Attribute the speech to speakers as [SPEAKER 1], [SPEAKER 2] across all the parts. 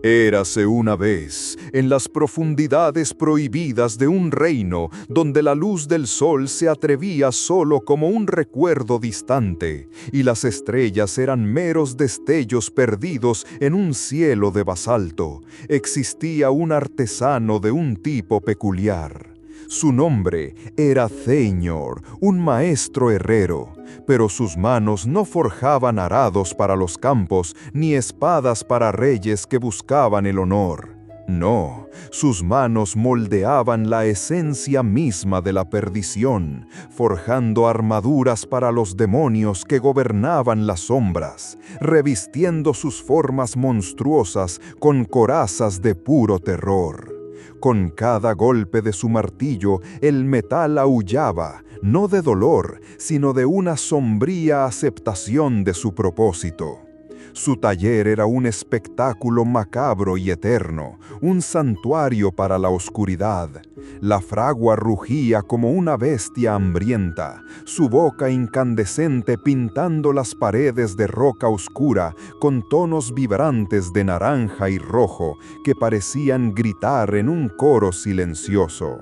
[SPEAKER 1] Érase una vez, en las profundidades prohibidas de un reino, donde la luz del sol se atrevía solo como un recuerdo distante, y las estrellas eran meros destellos perdidos en un cielo de basalto, existía un artesano de un tipo peculiar. Su nombre era Thenior, un maestro herrero, pero sus manos no forjaban arados para los campos, ni espadas para reyes que buscaban el honor. No, sus manos moldeaban la esencia misma de la perdición, forjando armaduras para los demonios que gobernaban las sombras, revistiendo sus formas monstruosas con corazas de puro terror. Con cada golpe de su martillo, el metal aullaba, no de dolor, sino de una sombría aceptación de su propósito. Su taller era un espectáculo macabro y eterno, un santuario para la oscuridad. La fragua rugía como una bestia hambrienta, su boca incandescente pintando las paredes de roca oscura con tonos vibrantes de naranja y rojo que parecían gritar en un coro silencioso.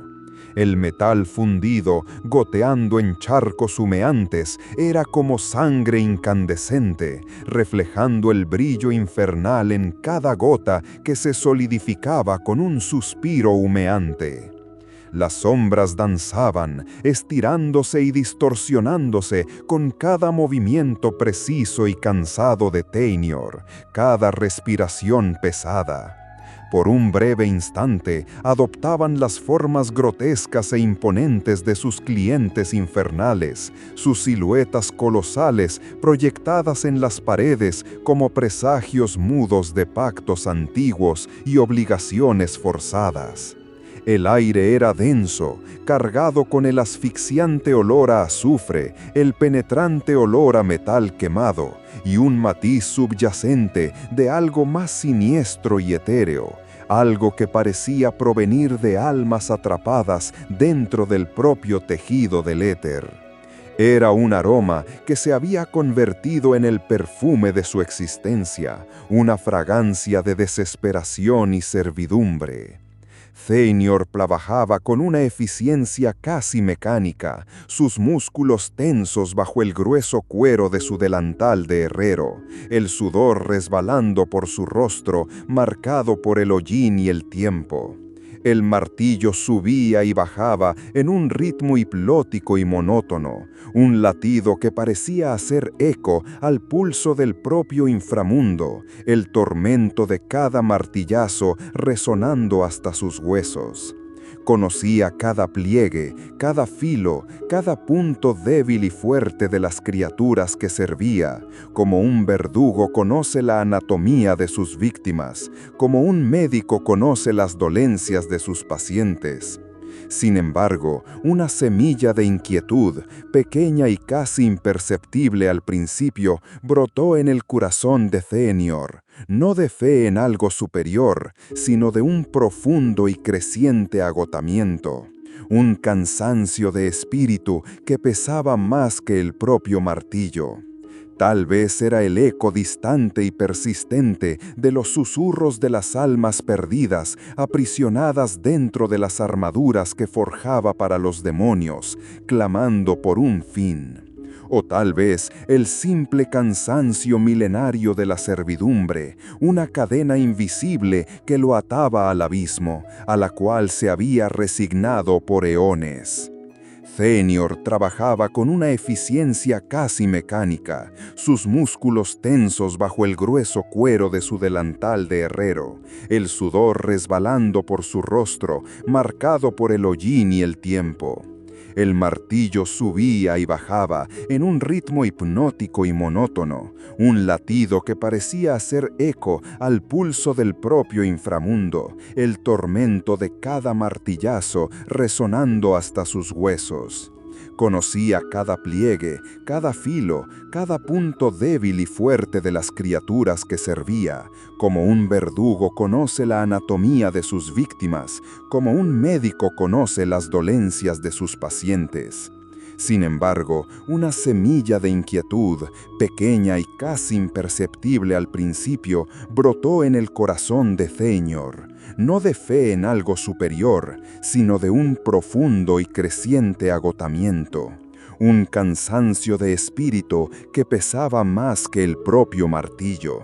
[SPEAKER 1] El metal fundido, goteando en charcos humeantes, era como sangre incandescente, reflejando el brillo infernal en cada gota que se solidificaba con un suspiro humeante. Las sombras danzaban, estirándose y distorsionándose con cada movimiento preciso y cansado de Thenior, cada respiración pesada. Por un breve instante, adoptaban las formas grotescas e imponentes de sus clientes infernales, sus siluetas colosales proyectadas en las paredes como presagios mudos de pactos antiguos y obligaciones forzadas. El aire era denso, cargado con el asfixiante olor a azufre, el penetrante olor a metal quemado y un matiz subyacente de algo más siniestro y etéreo, algo que parecía provenir de almas atrapadas dentro del propio tejido del éter. Era un aroma que se había convertido en el perfume de su existencia, una fragancia de desesperación y servidumbre. Thenior trabajaba con una eficiencia casi mecánica, sus músculos tensos bajo el grueso cuero de su delantal de herrero, el sudor resbalando por su rostro, marcado por el hollín y el tiempo. El martillo subía y bajaba en un ritmo hipnótico y monótono, un latido que parecía hacer eco al pulso del propio inframundo, el tormento de cada martillazo resonando hasta sus huesos. Conocía cada pliegue, cada filo, cada punto débil y fuerte de las criaturas que servía, como un verdugo conoce la anatomía de sus víctimas, como un médico conoce las dolencias de sus pacientes. Sin embargo, una semilla de inquietud, pequeña y casi imperceptible al principio, brotó en el corazón de Thenior, no de fe en algo superior, sino de un profundo y creciente agotamiento, un cansancio de espíritu que pesaba más que el propio martillo. Tal vez era el eco distante y persistente de los susurros de las almas perdidas, aprisionadas dentro de las armaduras que forjaba para los demonios, clamando por un fin. O tal vez el simple cansancio milenario de la servidumbre, una cadena invisible que lo ataba al abismo, a la cual se había resignado por eones. Thenior trabajaba con una eficiencia casi mecánica, sus músculos tensos bajo el grueso cuero de su delantal de herrero, el sudor resbalando por su rostro, marcado por el hollín y el tiempo. El martillo subía y bajaba en un ritmo hipnótico y monótono, un latido que parecía hacer eco al pulso del propio inframundo, el tormento de cada martillazo resonando hasta sus huesos. Conocía cada pliegue, cada filo, cada punto débil y fuerte de las criaturas que servía, como un verdugo conoce la anatomía de sus víctimas, como un médico conoce las dolencias de sus pacientes.
[SPEAKER 2] Sin embargo, una semilla de inquietud, pequeña y casi imperceptible al principio, brotó en el corazón de Fëanor, no de fe en algo superior, sino de un profundo y creciente agotamiento, un cansancio de espíritu que pesaba más que el propio martillo.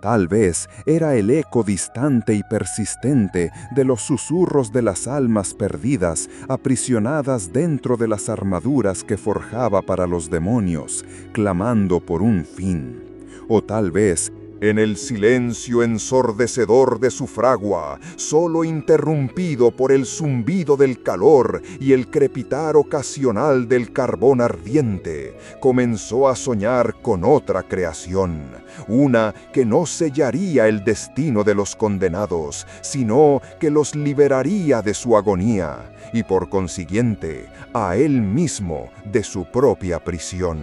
[SPEAKER 2] Tal vez era el eco distante y persistente de los susurros de las almas perdidas, aprisionadas dentro de las armaduras que forjaba para los demonios, clamando por un fin. O tal vez,
[SPEAKER 1] en el silencio ensordecedor de su fragua, solo interrumpido por el zumbido del calor y el crepitar ocasional del carbón ardiente, comenzó a soñar con otra creación, una que no sellaría el destino de los condenados, sino que los liberaría de su agonía, y por consiguiente, a él mismo de su propia prisión.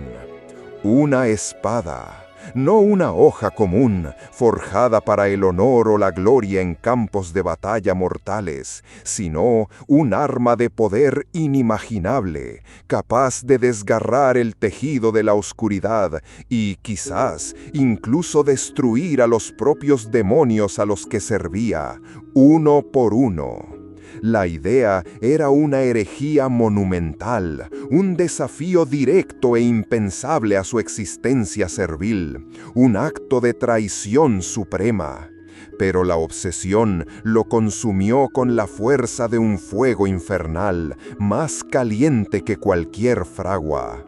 [SPEAKER 1] Una espada. No una hoja común, forjada para el honor o la gloria en campos de batalla mortales, sino un arma de poder inimaginable, capaz de desgarrar el tejido de la oscuridad y, quizás, incluso destruir a los propios demonios a los que servía, uno por uno. La idea era una herejía monumental, un desafío directo e impensable a su existencia servil, un acto de traición suprema. Pero la obsesión lo consumió con la fuerza de un fuego infernal, más caliente que cualquier fragua.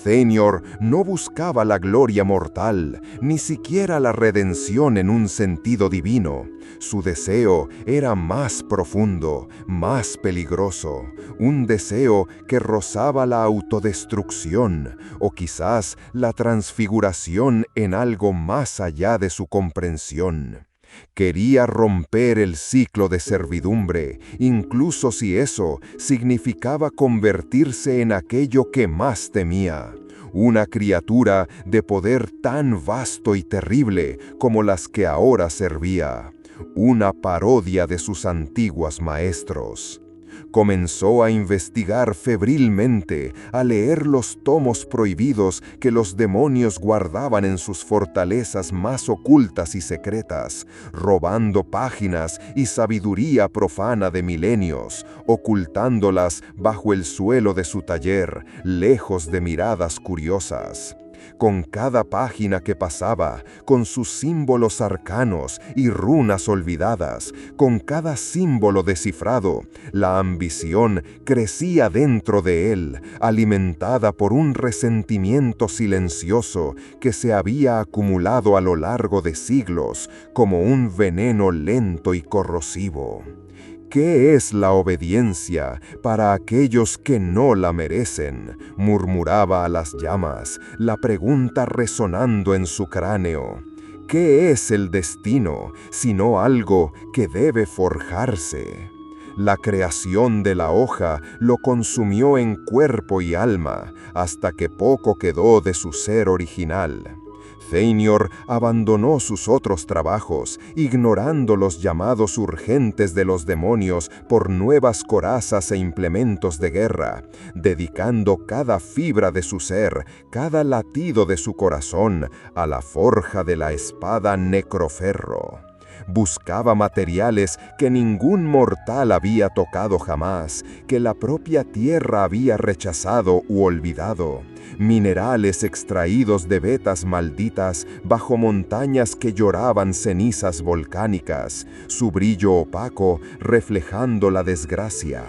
[SPEAKER 1] Fëanor no buscaba la gloria mortal, ni siquiera la redención en un sentido divino. Su deseo era más profundo, más peligroso, un deseo que rozaba la autodestrucción, o quizás la transfiguración en algo más allá de su comprensión. Quería romper el ciclo de servidumbre, incluso si eso significaba convertirse en aquello que más temía, una criatura de poder tan vasto y terrible como las que ahora servía, una parodia de sus antiguos maestros. Comenzó a investigar febrilmente, a leer los tomos prohibidos que los demonios guardaban en sus fortalezas más ocultas y secretas, robando páginas y sabiduría profana de milenios, ocultándolas bajo el suelo de su taller, lejos de miradas curiosas. Con cada página que pasaba, con sus símbolos arcanos y runas olvidadas, con cada símbolo descifrado, la ambición crecía dentro de él, alimentada por un resentimiento silencioso que se había acumulado a lo largo de siglos como un veneno lento y corrosivo. ¿Qué es la obediencia para aquellos que no la merecen?, murmuraba a las llamas, la pregunta resonando en su cráneo. ¿Qué es el destino, sino algo que debe forjarse? La creación de la hoja lo consumió en cuerpo y alma, hasta que poco quedó de su ser original. Fëanor abandonó sus otros trabajos, ignorando los llamados urgentes de los demonios por nuevas corazas e implementos de guerra, dedicando cada fibra de su ser, cada latido de su corazón, a la forja de la espada Necroferro. Buscaba materiales que ningún mortal había tocado jamás, que la propia tierra había rechazado u olvidado. Minerales extraídos de vetas malditas bajo montañas que lloraban cenizas volcánicas, su brillo opaco reflejando la desgracia.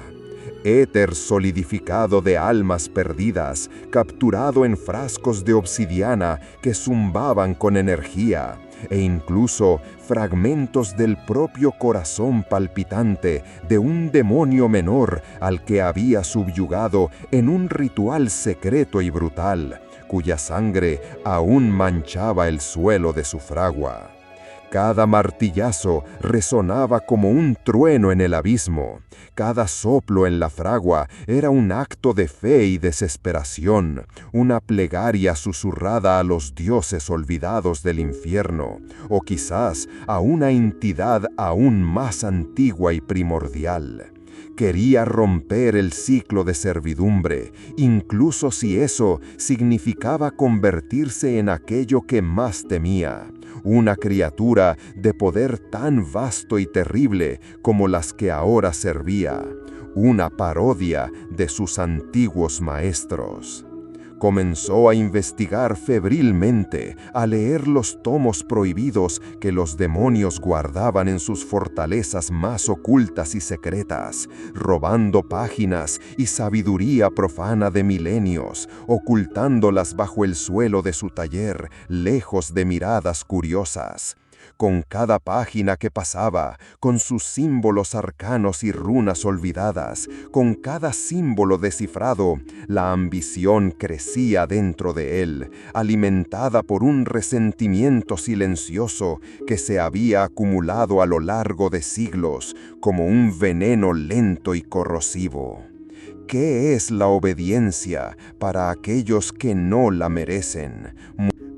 [SPEAKER 1] Éter solidificado de almas perdidas, capturado en frascos de obsidiana que zumbaban con energía, e incluso fragmentos del propio corazón palpitante de un demonio menor al que había subyugado en un ritual secreto y brutal, cuya sangre aún manchaba el suelo de su fragua. Cada martillazo resonaba como un trueno en el abismo. Cada soplo en la fragua era un acto de fe y desesperación, una plegaria susurrada a los dioses olvidados del infierno, o quizás a una entidad aún más antigua y primordial.
[SPEAKER 2] Quería romper el ciclo de servidumbre, incluso si eso significaba convertirse en aquello que más temía, una criatura de poder tan vasto y terrible como las que ahora servía, una parodia de sus antiguos maestros. Comenzó a investigar febrilmente, a leer los tomos prohibidos que los demonios guardaban en sus fortalezas más ocultas y secretas, robando páginas y sabiduría profana de milenios, ocultándolas bajo el suelo de su taller, lejos de miradas curiosas. Con cada página que pasaba, con sus símbolos arcanos y runas olvidadas, con cada símbolo descifrado, la ambición crecía dentro de él, alimentada por un resentimiento silencioso que se había acumulado a lo largo de siglos, como un veneno lento y corrosivo. ¿Qué es la obediencia para aquellos que no la merecen?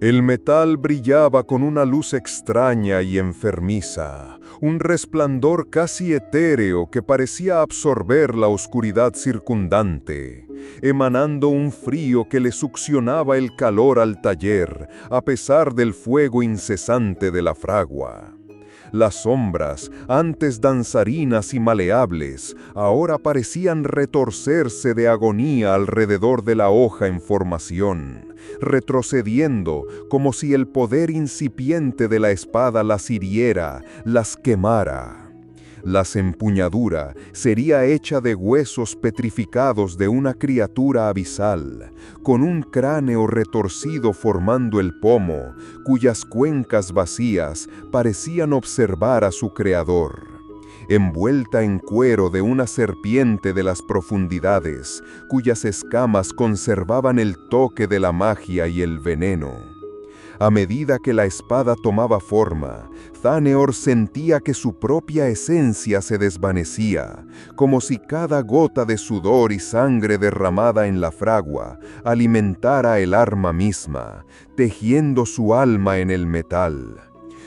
[SPEAKER 1] El metal brillaba con una luz extraña y enfermiza, un resplandor casi etéreo que parecía absorber la oscuridad circundante, emanando un frío que le succionaba el calor al taller, a pesar del fuego incesante de la fragua. Las sombras, antes danzarinas y maleables, ahora parecían retorcerse de agonía alrededor de la hoja en formación, retrocediendo como si el poder incipiente de la espada las hiriera, las quemara. La empuñadura sería hecha de huesos petrificados de una criatura abisal, con un cráneo retorcido formando el pomo, cuyas cuencas vacías parecían observar a su creador. Envuelta en cuero de una serpiente de las profundidades, cuyas escamas conservaban el toque de la magia y el veneno. A medida que la espada tomaba forma, Thanaeor sentía que su propia esencia se desvanecía, como si cada gota de sudor y sangre derramada en la fragua alimentara el arma misma, tejiendo su alma en el metal.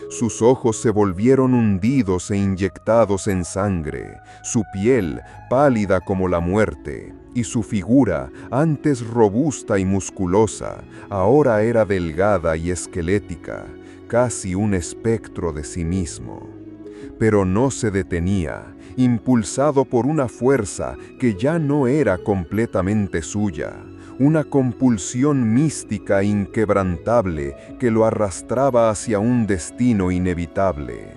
[SPEAKER 1] Sus ojos se volvieron hundidos e inyectados en sangre, su piel pálida como la muerte, y su figura, antes robusta y musculosa, ahora era delgada y esquelética, casi un espectro de sí mismo. Pero no se detenía, impulsado por una fuerza que ya no era completamente suya, una compulsión mística inquebrantable que lo arrastraba hacia un destino inevitable.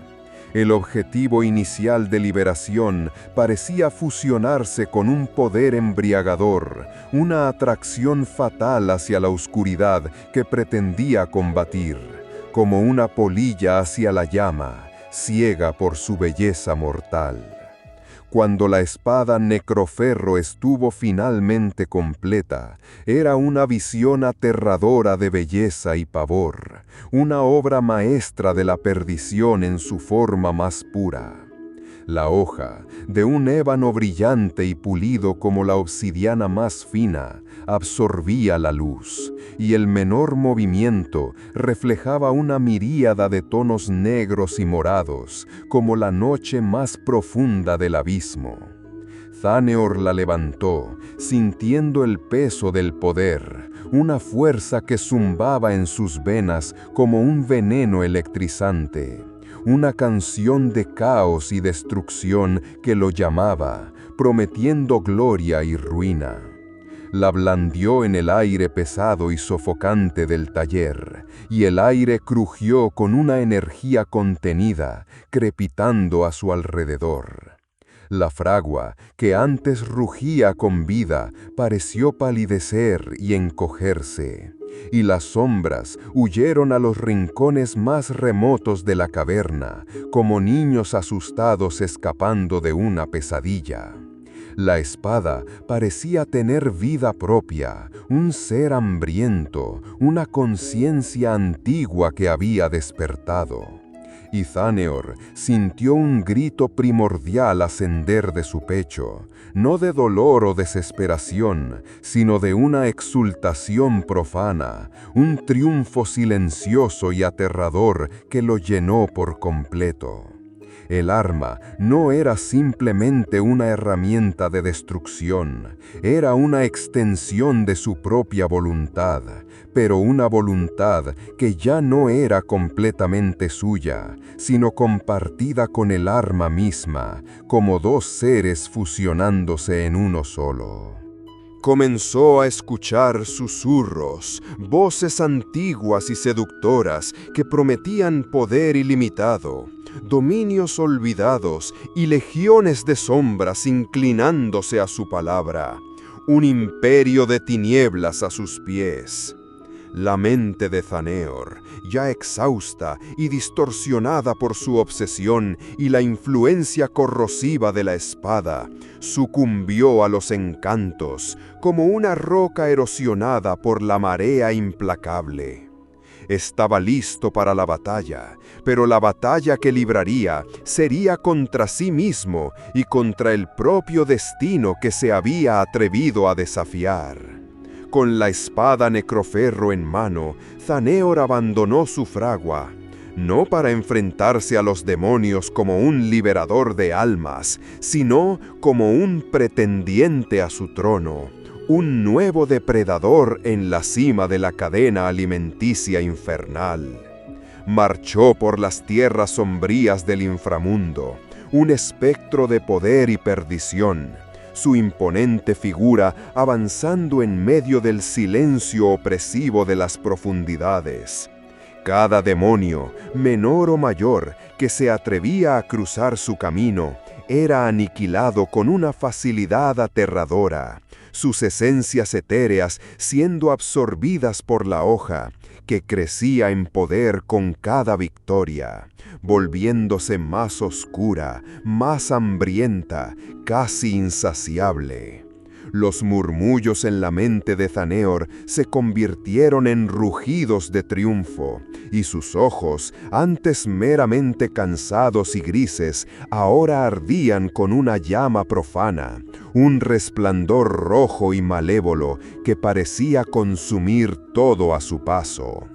[SPEAKER 1] El objetivo inicial de liberación parecía fusionarse con un poder embriagador, una atracción fatal hacia la oscuridad que pretendía combatir, como una polilla hacia la llama, ciega por su belleza mortal. Cuando la espada Necroferro estuvo finalmente completa, era una visión aterradora de belleza y pavor, una obra maestra de la perdición en su forma más pura. La hoja, de un ébano brillante y pulido como la obsidiana más fina, absorbía la luz, y el menor movimiento reflejaba una miríada de tonos negros y morados, como la noche más profunda del abismo. Thanaeor la levantó, sintiendo el peso del poder, una fuerza que zumbaba en sus venas como un veneno electrizante. Una canción de caos y destrucción que lo llamaba, prometiendo gloria y ruina. La blandió en el aire pesado y sofocante del taller, y el aire crujió con una energía contenida, crepitando a su alrededor. La fragua, que antes rugía con vida, pareció palidecer y encogerse, y las sombras huyeron a los rincones más remotos de la caverna, como niños asustados escapando de una pesadilla. La espada parecía tener vida propia, un ser hambriento, una conciencia antigua que había despertado. Y Thanaeor sintió un grito primordial ascender de su pecho, no de dolor o desesperación, sino de una exultación profana, un triunfo silencioso y aterrador que lo llenó por completo.
[SPEAKER 2] El arma no era simplemente una herramienta de destrucción, era una extensión de su propia voluntad, pero una voluntad que ya no era completamente suya, sino compartida con el arma misma, como dos seres fusionándose en uno solo. Comenzó a escuchar susurros, voces antiguas y seductoras que prometían poder ilimitado, dominios olvidados y legiones de sombras inclinándose a su palabra, un imperio de tinieblas a sus pies. La mente de Thaneor, ya exhausta y distorsionada por su obsesión y la influencia corrosiva de la espada, sucumbió a los encantos como una roca erosionada por la marea implacable. Estaba listo para la batalla, pero la batalla que libraría sería contra sí mismo y contra el propio destino que se había atrevido a desafiar. Con la espada necroferro en mano, Thaneor abandonó su fragua, no para enfrentarse a los demonios como un liberador de almas, sino como un pretendiente a su trono, un nuevo depredador en la cima de la cadena alimenticia infernal. Marchó por las tierras sombrías del inframundo, un espectro de poder y perdición, su imponente figura avanzando en medio del silencio opresivo de las profundidades. Cada demonio, menor o mayor, que se atrevía a cruzar su camino, era aniquilado con una facilidad aterradora, sus esencias etéreas siendo absorbidas por la hoja, que crecía en poder con cada victoria, volviéndose más oscura, más hambrienta, casi insaciable. Los murmullos en la mente de Thaneor se convirtieron en rugidos de triunfo, y sus ojos, antes meramente cansados y grises, ahora ardían con una llama profana, un resplandor rojo y malévolo que parecía consumir todo a su paso.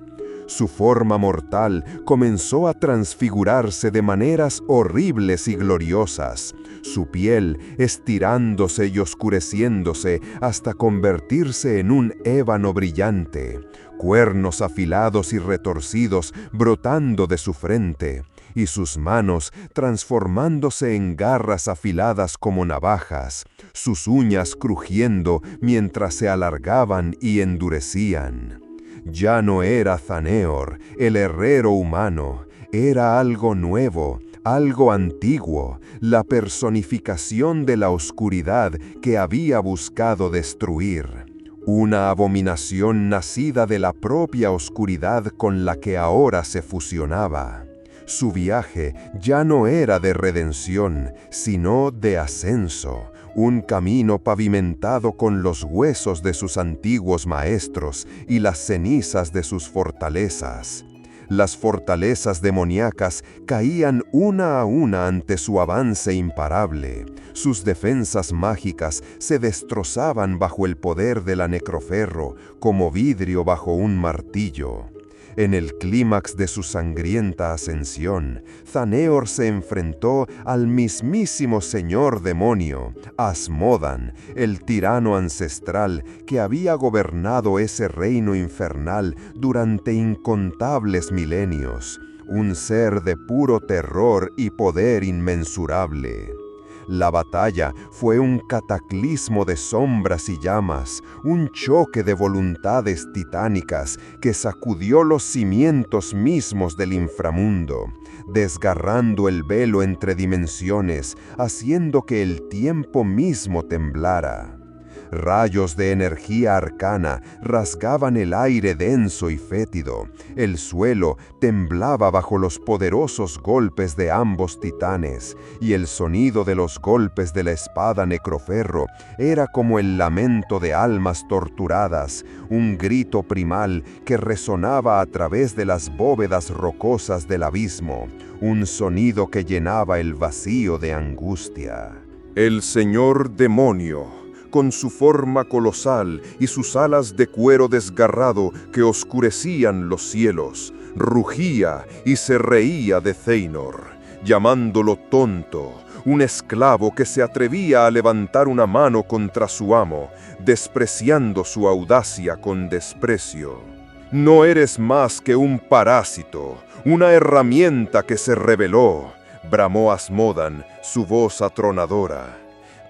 [SPEAKER 2] Su forma mortal comenzó a transfigurarse de maneras horribles y gloriosas, su piel estirándose y oscureciéndose hasta convertirse en un ébano brillante, cuernos afilados y retorcidos brotando de su frente, y sus manos transformándose en garras afiladas como navajas, sus uñas crujiendo mientras se alargaban y endurecían. Ya no era Thaneor, el herrero humano, era algo nuevo, algo antiguo, la personificación de la oscuridad que había buscado destruir. Una abominación nacida de la propia oscuridad con la que ahora se fusionaba. Su viaje ya no era de redención, sino de ascenso, un camino pavimentado con los huesos de sus antiguos maestros y las cenizas de sus fortalezas. Las fortalezas demoníacas caían una a una ante su avance imparable. Sus defensas mágicas se destrozaban bajo el poder de la necroferro, como vidrio bajo un martillo. En el clímax de su sangrienta ascensión, Thaneor se enfrentó al mismísimo señor demonio, Asmodan, el tirano ancestral que había gobernado ese reino infernal durante incontables milenios, un ser de puro terror y poder inmensurable. La batalla fue un cataclismo de sombras y llamas, un choque de voluntades titánicas que sacudió los cimientos mismos del inframundo, desgarrando el velo entre dimensiones, haciendo que el tiempo mismo temblara. Rayos de energía arcana rasgaban el aire denso y fétido. El suelo temblaba bajo los poderosos golpes de ambos titanes, y el sonido de los golpes de la espada necroferro era como el lamento de almas torturadas, un grito primal que resonaba a través de las bóvedas rocosas del abismo, un sonido que llenaba el vacío de angustia. El señor demonio, con su forma colosal y sus alas de cuero desgarrado que oscurecían los cielos, rugía y se reía de Thaneor.
[SPEAKER 1] llamándolo tonto, un esclavo que se atrevía a levantar una mano contra su amo, despreciando su audacia con desprecio. No eres más que un parásito, una herramienta que se rebeló, bramó Asmodán, su voz atronadora.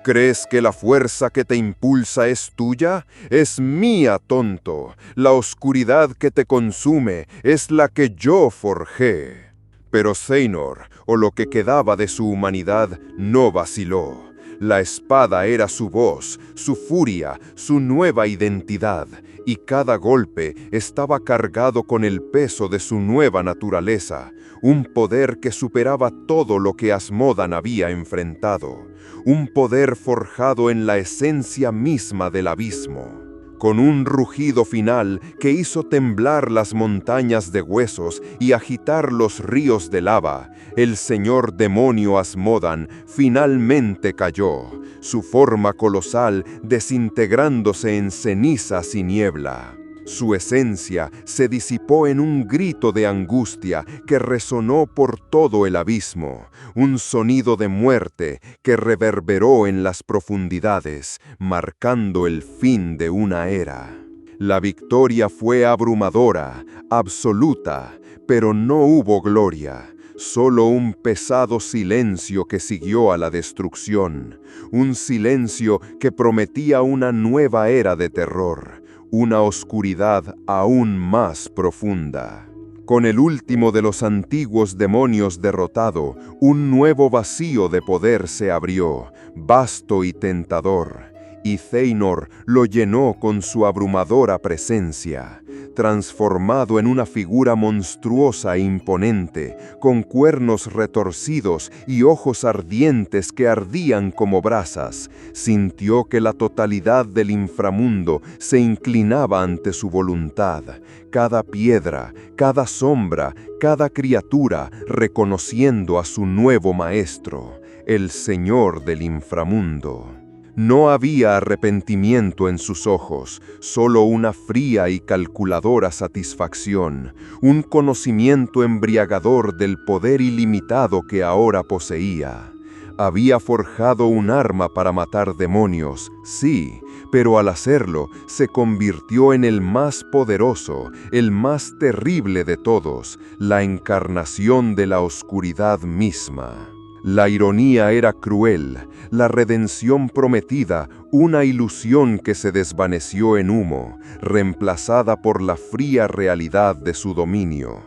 [SPEAKER 1] ¿Crees que la fuerza que te impulsa es tuya? Es mía, tonto. La oscuridad que te consume es la que yo forjé. Pero Seynor, o lo que quedaba de su humanidad, no vaciló. La espada era su voz, su furia, su nueva identidad, y cada golpe estaba cargado con el peso de su nueva naturaleza, un poder que superaba todo lo que Asmodán había enfrentado, un poder forjado en la esencia misma del abismo. Con un rugido final que hizo temblar las montañas de huesos y agitar los ríos de lava, el señor demonio Asmodán finalmente cayó, su forma colosal desintegrándose en cenizas y niebla. Su esencia se disipó en un grito de angustia que resonó por todo el abismo, un sonido de muerte que reverberó en las profundidades, marcando el fin de una era. La victoria fue abrumadora, absoluta, pero no hubo gloria. Solo un pesado silencio que siguió a la destrucción, un silencio que prometía una nueva era de terror, una oscuridad aún más profunda. Con el último de los antiguos demonios derrotado, un nuevo vacío de poder se abrió, vasto y tentador, y Seynor lo llenó con su abrumadora presencia. Transformado en una figura monstruosa e imponente, con cuernos retorcidos y ojos ardientes que ardían como brasas, sintió que la totalidad del inframundo se inclinaba ante su voluntad. Cada piedra, cada sombra, cada criatura reconociendo a su nuevo maestro, el Señor del inframundo. No había arrepentimiento en sus ojos, solo una fría y calculadora satisfacción, un conocimiento embriagador del poder ilimitado que ahora poseía. Había forjado un arma para matar demonios, sí, pero al hacerlo se convirtió en el más poderoso, el más terrible de todos, la encarnación de la oscuridad misma. La ironía era cruel, la redención prometida, una ilusión que se desvaneció en humo, reemplazada por la fría realidad de su dominio.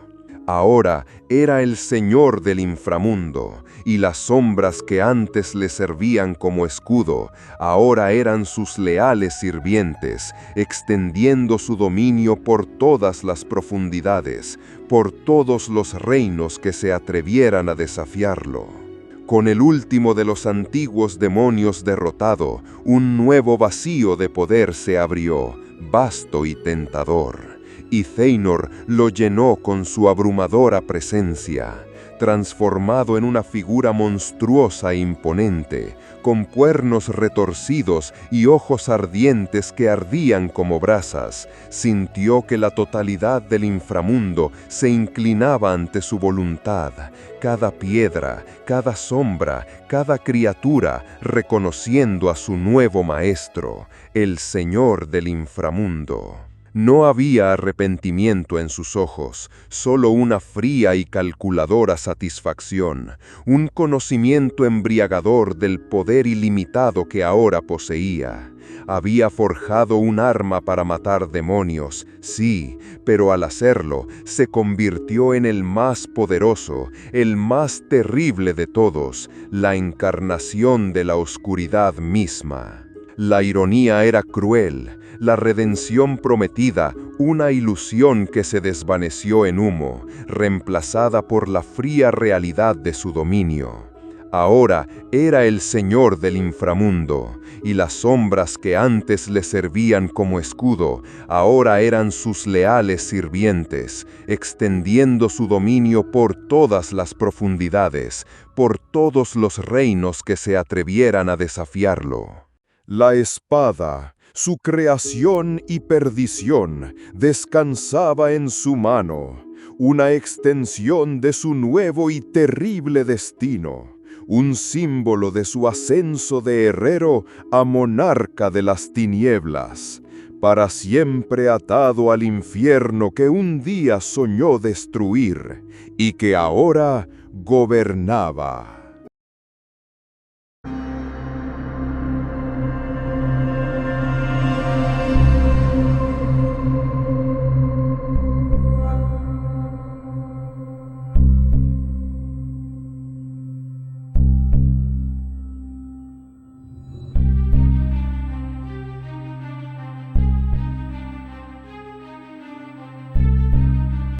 [SPEAKER 1] Ahora era el señor del inframundo, y las sombras que antes le servían como escudo, ahora eran sus leales sirvientes, extendiendo su dominio por todas las profundidades, por todos los reinos que se atrevieran a desafiarlo. Con el último de los antiguos demonios derrotado, un nuevo vacío de poder se abrió, vasto y tentador, y Seynor lo llenó con su abrumadora presencia. Transformado en una figura monstruosa e imponente, con cuernos retorcidos y ojos ardientes que ardían como brasas, sintió que la totalidad del inframundo se inclinaba ante su voluntad, cada piedra, cada sombra, cada criatura reconociendo a su nuevo maestro, el Señor del inframundo. No había arrepentimiento en sus ojos, solo una fría y calculadora satisfacción, un conocimiento embriagador del poder ilimitado que ahora poseía. Había forjado un arma para matar demonios, sí, pero al hacerlo se convirtió en el más poderoso, el más terrible de todos, la encarnación de la oscuridad misma. La ironía era cruel, la redención prometida, una ilusión que se desvaneció en humo, reemplazada por la fría realidad de su dominio. Ahora era el señor del inframundo, y las sombras que antes le servían como escudo, ahora eran sus leales sirvientes, extendiendo su dominio por todas las profundidades, por todos los reinos que se atrevieran a desafiarlo.
[SPEAKER 2] La espada, su creación y perdición, descansaba en su mano,
[SPEAKER 1] una extensión de su nuevo y terrible destino, un símbolo de su ascenso de herrero a monarca de las tinieblas, para siempre atado al infierno que un día soñó destruir y que ahora gobernaba.